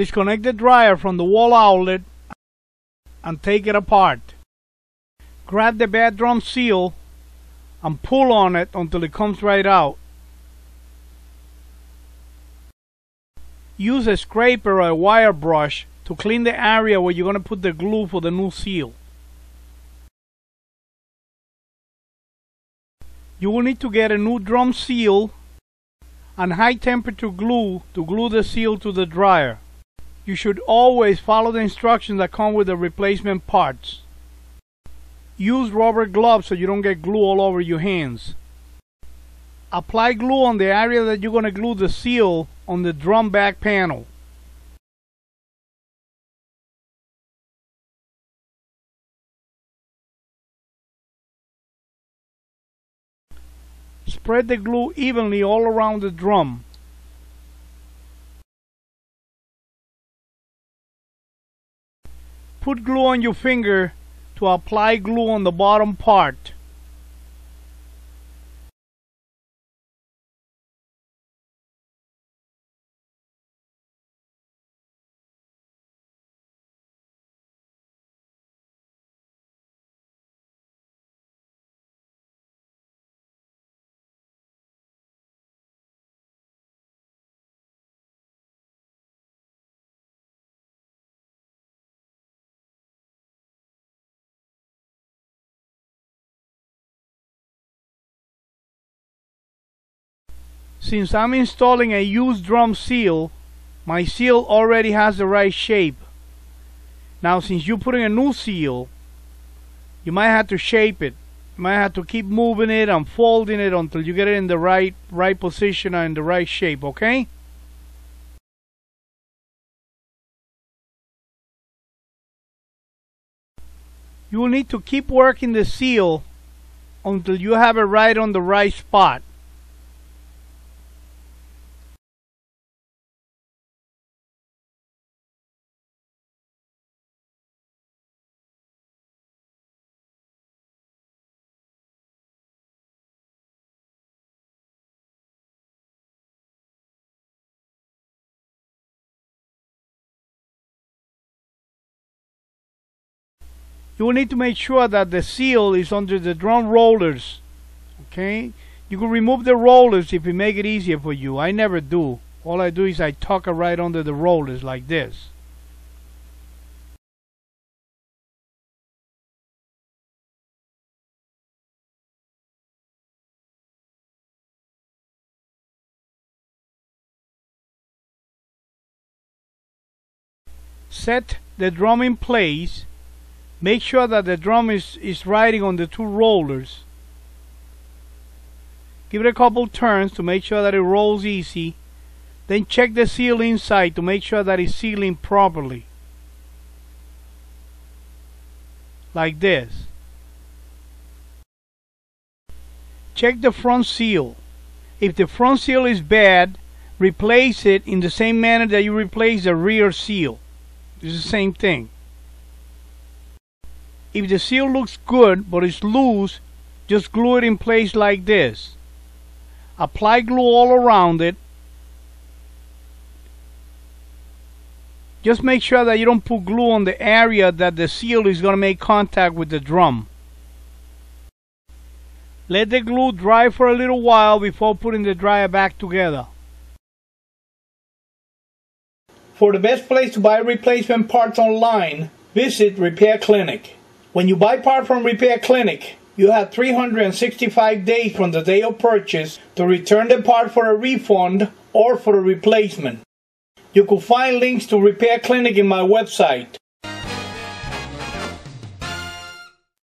Disconnect the dryer from the wall outlet and take it apart. Grab the bad drum seal and pull on it until it comes right out. Use a scraper or a wire brush to clean the area where you're going to put the glue for the new seal. You will need to get a new drum seal and high temperature glue to glue the seal to the dryer. You should always follow the instructions that come with the replacement parts. Use rubber gloves so you don't get glue all over your hands. Apply glue on the area that you're going to glue the seal on the drum back panel. Spread the glue evenly all around the drum. Put glue on your finger to apply glue on the bottom part. Since I'm installing a used drum seal, my seal already has the right shape. Now since you're putting a new seal, you might have to shape it. You might have to keep moving it and folding it until you get it in the right position and in the right shape, okay? You will need to keep working the seal until you have it right on the right spot. You will need to make sure that the seal is under the drum rollers. Okay? You can remove the rollers if it make it easier for you. I never do. All I do is I tuck it right under the rollers like this. Set the drum in place. Make sure that the drum is riding on the two rollers. Give it a couple turns to make sure that it rolls easy. Then check the seal inside to make sure that it's sealing properly. Like this. Check the front seal. If the front seal is bad, replace it in the same manner that you replace the rear seal. It's the same thing. If the seal looks good but it's loose, just glue it in place like this. Apply glue all around it. Just make sure that you don't put glue on the area that the seal is going to make contact with the drum. Let the glue dry for a little while before putting the dryer back together. For the best place to buy replacement parts online, visit Repair Clinic. When you buy part from Repair Clinic, you have 365 days from the day of purchase to return the part for a refund or for a replacement. You can find links to Repair Clinic in my website.